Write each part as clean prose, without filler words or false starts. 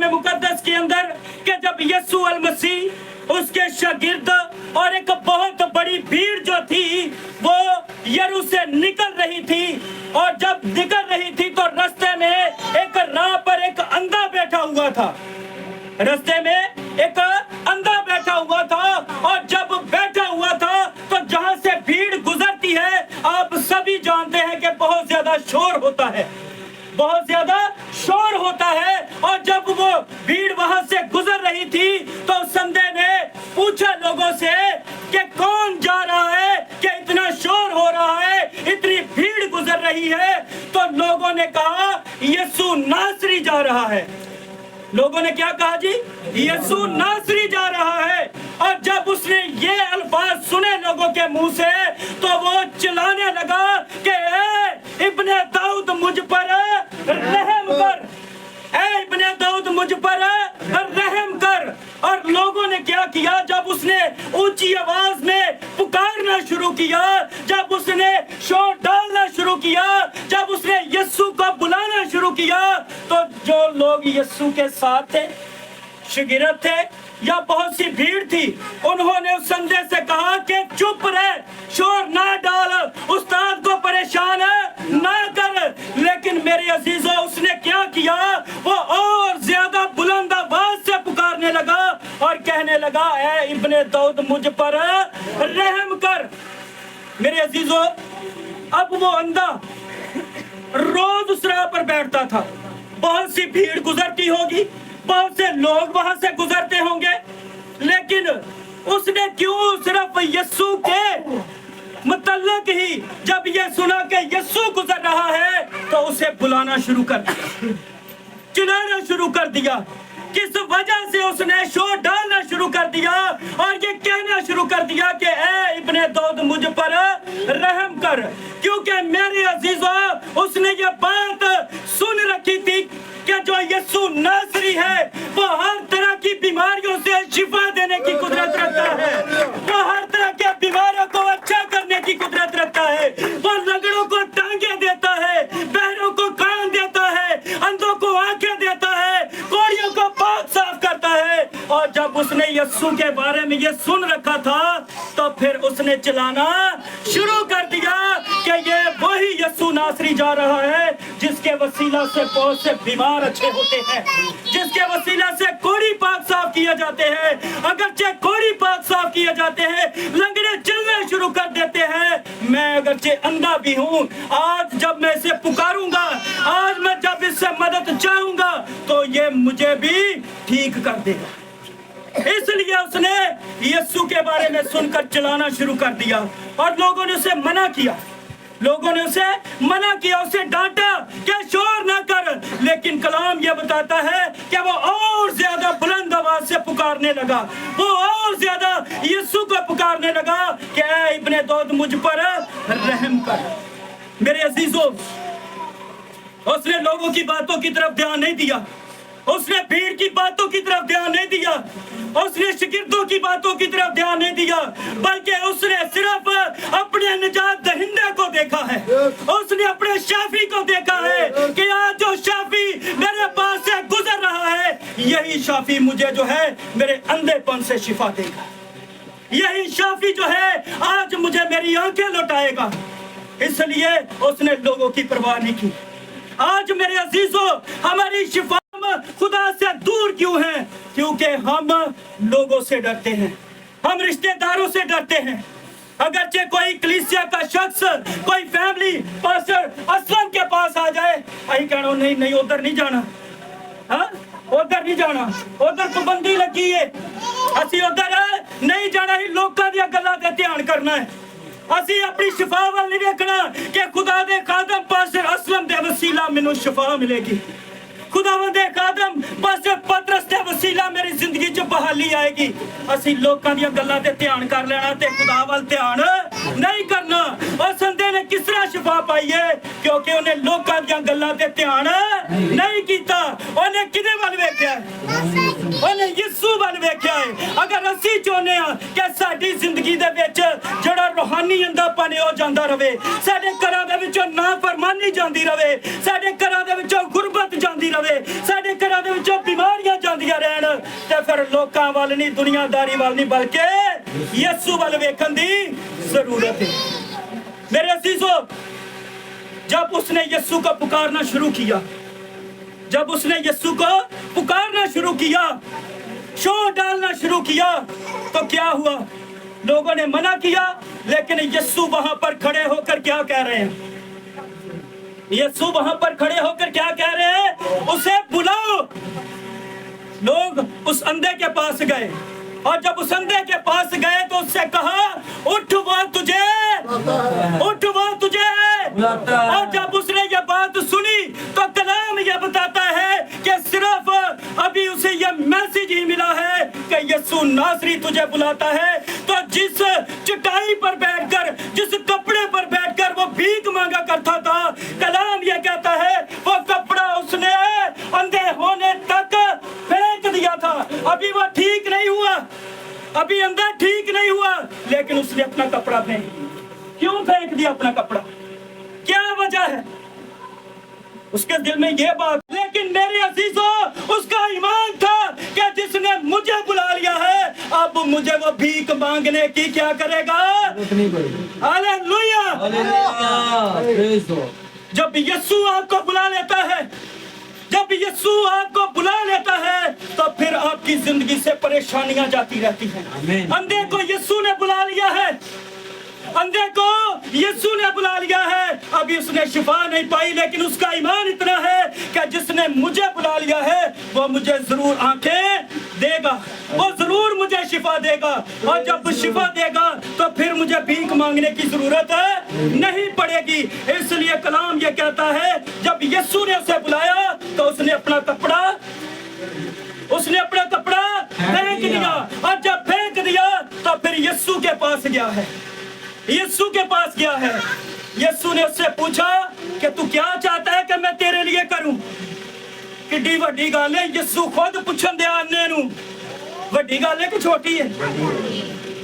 कलाम मुकद्दस के अंदर कि जब यीशु अल मसीह उसके शागिर्द और एक बहुत बड़ी भीड़ जो थी वो यरू से निकल रही थी, और जब निकल रही थी तो रास्ते में एक राह पर एक अंधा बैठा हुआ था। रास्ते में एक अंधा बैठा हुआ था, और जब बैठा हुआ था तो जहां से भीड़ गुजरती है आप सभी जानते हैं कि बहुत ज्यादा शोर होता है, बहुत ज्यादा शोर होता है। और जब वो भीड़ वहां से गुजर रही थी तो संदे ने पूछा लोगों से कि कौन जा रहा है, कि इतना शोर हो रहा है, इतनी भीड़ गुजर रही है। तो लोगों ने कहा यीशु नासरी जा रहा है। लोगों ने क्या कहा जी? यीशु नासरी जा रहा है। और जब उसने ये अल्फाज सुने लोगों के मुंह से तो वो चिल्लाने लगा कि ए इब्ने दाऊद मुझ पर रहम कर, ए इब्ने दाऊद मुझ पर रहम कर। और लोगों ने क्या किया? जब उसने ऊंची आवाज में पुकारना शुरू किया, जब उसने शोर डालना शुरू किया, जब उसने यीशु को बुलाना शुरू किया, तो जो लोग यीशु के साथ थे, शागिर्द थे या बहुत सी भीड़ थी, उन्होंने उस संदेश से कहा कि चुप रह, शोर ना डाल, उस्ताद को परेशान ना कर। लेकिन मेरे अजीजों उसने क्या किया? वो और ज्यादा बुलंद आवाज से पुकारने लगा और कहने लगा ऐ इब्ने दाऊद मुझ पर रहम कर। मेरे अजीजों अब वो अंधा रोज उस राह पर बैठता था, बहुत सी भीड़ गुजरती होगी, बहुत से लोग वहां से गुजरते होंगे, लेकिन उसने क्यों सिर्फ यीशु के मुतल्लिक ही जब ये सुना कि यीशु गुजर रहा है तो उसे बुलाना शुरू कर दिया, चिल्लाना शुरू कर दिया। किस वजह से उसने शोर डालना शुरू कर दिया और ये कहना शुरू कर दिया कि ए इब्ने दाऊद मुझ पर रहम कर? क्योंकि मेरे अजीजों उसने ये बात सुन रखी थी कि जो यीशु नासरी है वो हर तरह की बीमारियों से शिफा देने की कुदरत रखता है, वो हर तरह के बीमारों को अच्छा करने की कुदरत रखता है, वो लंगड़ों को टांगे देता है, बहरों को कान देता है, अंधों को आंखें देता है, कोड़ियों को पाक साफ करता है। और जब उसने यीशु के बारे में ये सुन रखा था तो फिर उसने चिल्लाना शुरू कर दिया कि ये वही यीशु नासरी जा रहा है जिसके वसीला से बहुत से बीमार अच्छे होते हैं, जिसके वसीला से कोड़ी पाक साफ किए जाते हैं। अगरचे कोड़ी पाक साफ किए जाते हैं, लंगड़े चलने शुरू कर देते हैं। मैं अगरचे अंधा भी हूँ, आज जब मैं इसे पुकारूंगा, आज मैं जब इससे मदद चाहूंगा तो ये मुझे भी ठीक कर देगा। इसलिए उसने यीशु के बारे में सुनकर चलाना शुरू कर दिया और लोगों ने उसे मना किया, लोगों ने उसे मना किया, उसे डांटा कि शोर ना कर। लेकिन कलाम यह बताता है कि वो और ज्यादा बुलंद आवाज से पुकारने लगा, वो और ज्यादा यीशु को पुकारने लगा कि ऐ इब्ने दाऊद मुझ पर रहम कर। मेरे अजीजों उसने लोगों की बातों की तरफ ध्यान नहीं दिया, उसने भीड़ की बातों की तरफ ध्यान नहीं दिया, उसने शागिर्दों की बातों की तरफ ध्यान नहीं दिया, बल्कि उसने सिर्फ अपने निजात दहिंदे को देखा है, उसने अपने शाफी को देखा है कि आज जो शाफी मेरे पास से गुजर रहा है यही शाफी मुझे जो है मेरे अंधेपन से शिफा देगा, यही शाफी जो है आज मुझे मेरी आंखें लौटाएगा। इसलिए उसने लोगों की परवाह नहीं की। आज मेरे अजीजों हमारी शिफा खुदा से दूर क्यों है? क्योंकि हम लोगों से डरते हैं, हम रिश्तेदारों से डरते हैं। अगरचे कोई कलीसिया का शख्स, कोई फैमिली पास्टर असलम के पास आ जाए, आई कहना नहीं नहीं उधर नहीं जाना, हाँ उधर नहीं जाना, उधर पाबंदी लगी है, असी उधर नहीं जाना, ही लोगों दी गल्लां ते ध्यान करना है। असी अपनी शिफा वाल नहीं देखना कि खुदा दे खादम पास्टर असलम दे वसीला मैनू शिफा मिलेगी, खुदावंद दे खादम पास्टर पतरस दे वसीला मेरी जिंदगी च बहाली आएगी। असी लोकां दी गल्लां ते ध्यान कर लेना ते खुदा वाल ध्यान नहीं करना। और संदे ने किस तरह शिफा पाई है? क्योंकि उन्हें लोकां दी गल्लां ते ध्यान नहीं कीता, उन्हें किदे वाल वेख्या? उन्हें यीशु वाल वेख्या है। अगर असी चाहुंदे हां कि साडी जिंदगी दे विच जिहड़ा रूहानी अंधापन हो जांदा रहे, साडे घरां दे विचों नाफरमानी जांदी रहे, साडे घरां दे विचों गुरबत जांदी रहे, साडे घरां दे विचों बीमारियां ਆਉਂਦੀਆਂ ਰਹਿਣ ਤੇ ਫਿਰ ਲੋਕਾਂ ਵੱਲ ਨਹੀਂ, ਦੁਨੀਆਦਾਰੀ ਵੱਲ ਨਹੀਂ, ਬਲਕਿ ਯਿਸੂ ਵੱਲ ਵੇਖਣ ਦੀ ਜ਼रूरत है। मेरे अजीजों, जब उसने यीशु को पुकारना शुरू किया, जब उसने यीशु को पुकारना शुरू किया, शोर डालना शुरू किया, तो क्या हुआ? लोगों ने मना किया, लेकिन यीशु वहां पर खड़े होकर क्या कह रहे हैं? यीशु वहां पर खड़े होकर क्या कह रहे हैं? उसे बुलाओ। लोग उस अंधे के पास गए, और जब उस अंधे के पास गए तो उससे कहा, उठ वो तुझे, उठ वो तुझे। और जब उसने ये बात सुनी तो कलाम ये बताता है कि सिर्फ अभी उसे ये मैसेज ही मिला है कि यीशु नासरी तुझे बुलाता है। तो जिस चटाई पर बैठकर, जिस कपड़े पर बैठकर वो भीख मांगा करता था, कलाम ये कहता है वो कपड़ा उसने अंधे होने तक फेंक दिया था। अभी वो ठीक नहीं हुआ, अभी अंदर ठीक नहीं हुआ, लेकिन उसने अपना कपड़ा फेंक दिया। क्यों फेंक दिया अपना कपड़ा? क्या वजह है? उसके दिल में ये बात, लेकिन मेरे अजीजों उसका ईमान था कि जिसने मुझे बुला लिया है, अब मुझे वो भीख मांगने की क्या करेगा? हालेलुया। जब यीशु आपको बुला लेता है, जब यीशु आपको बुला लेता है, तो फिर आपकी जिंदगी से परेशानियां जाती रहती हैं। अंधे को यीशु ने बुला लिया है, अंधे को यीशु ने बुला लिया है, अभी उसने शिफा नहीं पाई, लेकिन उसका ईमान इतना है कि जिसने मुझे बुला लिया है वो मुझे जरूर आंखें देगा, वो जरूर मुझे शिफा देगा। और जब शिफा देगा तो फिर मुझे भीख मांगने की जरूरत नहीं पड़ेगी। इसलिए कलाम ये कहता है, जब यीशु ने उसे बुलाया तो उसने अपना कपड़ा फेंक दिया, और जब फेंक दिया तो फिर यीशु के पास गया है, यीशु के पास गया है। यीशु ने उससे पूछा कि तू क्या चाहता है कि मैं तेरे लिए करूं? किड्डी वड्डी गल है, यीशु खुद पूछन दिया अन्ने नूं, वड्डी गल है कि छोटी है?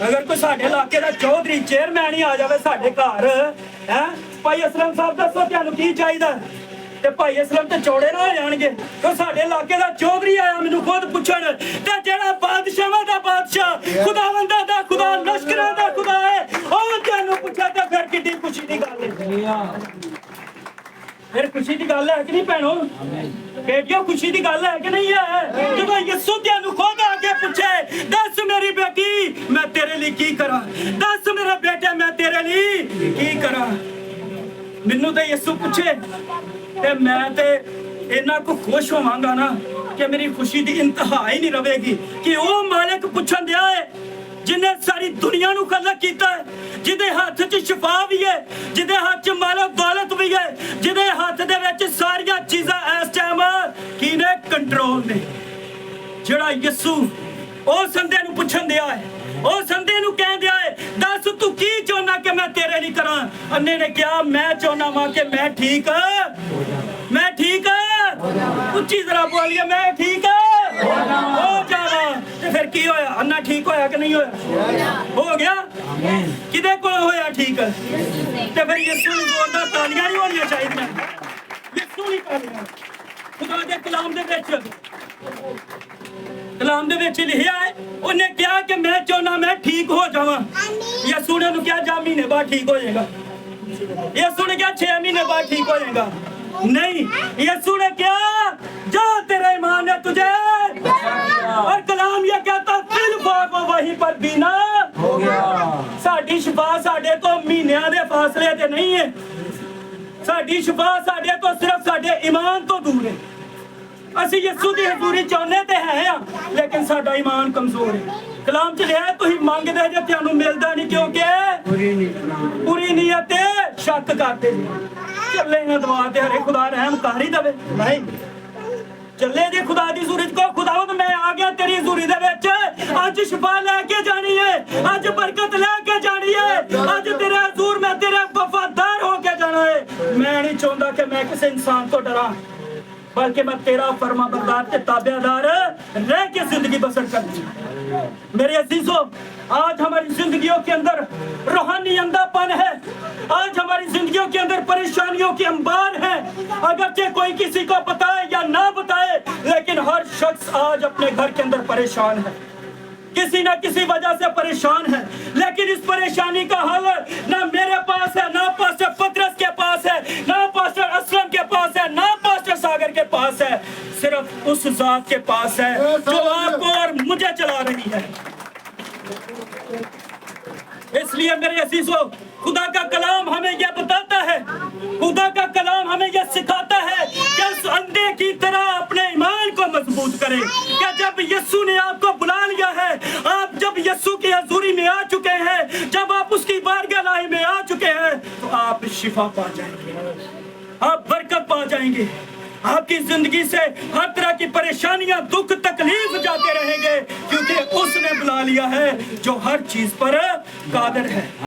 अगर कोई साडे इलाके दा चौधरी चेयरमैन ही आ जावे साडे घर, है भाई असलम साहब दसो तुहानूं की चाहीदा? ते भाई असलम ते चौड़े ना हो जाणगे। तो साडे इलाके दा चौधरी आया मैनूं खुद पुछण, ते जेड़ा बादशाहां दा बादशाह, खुदावंदा दा खुदा, लश्करां दा खुदा है, ओ तुहानूं पुछा ते फिर किड्डी खुशी दी गल है। फिर खुशी दी गल है कि नहीं भैणो? बेटियों खुशी दी गल है कि नहीं है? जदों यीशु तुहानूं खुद आके पूछे, दस मेरी बेटी मैं तेरे लिए की करां, दस मेरे बेटे मैं तेरे लिए की करां। मैनूं ते यीशु पूछे ते मैं ते इन्ना को खुश होवांगा ना कि मेरी खुशी दी इंतहा ही नहीं रहेगी कि वो मालिक पुछन दिया है जिन्हें सारी दुनिया नूं खलक कीता है, जिहदे हाथ च शिफा भी है, जिहदे हाथ च मालो दौलत भी है, जिहदे हाथ दे विच सारियां चीज़ां इस टाइम किने कंट्रोल ने। जेड़ा यीशु ओ संदे नूं पुछन दिया है, ओ संदे नूं कह दिया है, दस तू की चाहना कि मैं तेरे लिए करां? अन्ने ने कहा मैं चाहना वां कि मैं ठीक उच्ची जरा बोलिए, मैं ठीक हो जावा। ते फिर की होया? अन्ना ठीक होया कि नहीं होया? हो गया। किदे कोल होया ठीक? ते फिर यीशु नूं जोरदार तालियां नहीं होनियां चाहिदियां। यीशु नहीं तालियां। खुदा दे कलाम दे विच लिखिया है, उन्हें कहा कि मैं चाहना मैं ठीक हो जावां। यीशु ने उन्हें कहा जा महीने बाद ठीक हो जाएगा। यीशु ने कहा 6 महीने बाद ठीक हो जाएगा। नहीं, यीशु ने कहा जा तेरा ईमान है तुझे। और कलाम ये कहता फिर वो वहीं पर बीना हो गया। साडी शिफा साडे तो महीनों दे फासले ते नहीं है, साडी शिफा साडे तो सिर्फ साडे ईमान तो दूर है। ਅਸੀਂ ਯਿਸੂ ਦੀ ਹਜ਼ੂਰੀ ਚਾਹੁੰਦੇ ਤੇ ਹੈ ਆ, ਲੇਕਿਨ ਸਾਡਾ ਈਮਾਨ ਕਮਜ਼ੋਰ ਹੈ। ਕਲਾਮ ਚ ਲਿਆ ਤੁਸੀਂ ਮੰਗਦੇ ਜੇ ਤੁਹਾਨੂੰ ਮਿਲਦਾ ਨਹੀਂ ਕਿਉਂਕਿ ਪੂਰੀ ਨੀਅਤ ਤੇ ਸ਼ੱਕ ਕਰਦੇ ਚੱਲੇ ਨਾ ਦੁਆ ਤੇ ਹਰੇ ਖੁਦਾ ਰਹਿਮ ਕਰ ਹੀ ਦਵੇ। ਨਹੀਂ ਚੱਲੇ ਜੇ ਖੁਦਾ ਦੀ ਹਜ਼ੂਰੀ ਚ ਕੋ ਖੁਦਾਵੰਦ ਮੈਂ ਆ ਗਿਆ ਤੇਰੀ ਹਜ਼ੂਰੀ ਦੇ ਵਿੱਚ, ਅੱਜ ਸ਼ਿਫਾ ਲੈ ਕੇ ਜਾਣੀ ਹੈ, ਅੱਜ ਬਰਕਤ ਲੈ ਕੇ ਜਾਣੀ ਹੈ, ਅੱਜ ਤੇਰੇ ਹਜ਼ੂਰ ਮੈਂ ਤੇਰੇ ਵਫਾਦਾਰ ਹੋ ਕੇ ਜਾਣਾ ਹੈ। ਮੈਂ ਨਹੀਂ ਚਾਹੁੰਦਾ ਕਿ ਮੈਂ ਕਿਸੇ ਇਨਸਾਨ ਤੋਂ ਡਰਾਂ, बल्कि मैं तेरा फर्माबरदार के ताबेदार रह के जिंदगी बसर करनी है। मेरे अजीजों, आज हमारी जिंदगियों के अंदर रूहानी अंधापन है, आज हमारी जिंदगियों के अंदर परेशानियों के अंबार हैं। अगरचे कोई किसी को बताए या ना बताए, लेकिन हर शख्स आज अपने घर के अंदर परेशान है, किसी ना किसी वजह से परेशान है। लेकिन इस परेशानी का हल ना मेरे पास है, ना पास्टर पतरस के पास है, ना पास्टर असलम के पास है, ना पास्टर सागर के पास है, सिर्फ उस जात के पास है जो आपको और मुझे चला रही है। इसलिए मेरे अजीजों, खुदा का कलाम हमें यह बताता है, खुदा का कलाम हमें यह सिखाता है कि उस अंधे की तरह अपने ईमान को मजबूत करें। क्या जब यीशु ने आपको बुला लिया है, आप जब यीशु की हजूरी में आ चुके हैं, जब आप उसकी बारगाह में आ चुके हैं, तो आप शिफा पा जाएंगे, आप बरकत पा जाएंगे। आपकी जिंदगी से हर तरह की परेशानियां, दुख, तकलीफ जाते रहेंगे, क्योंकि उसने बुला लिया है जो हर चीज पर कादिर है।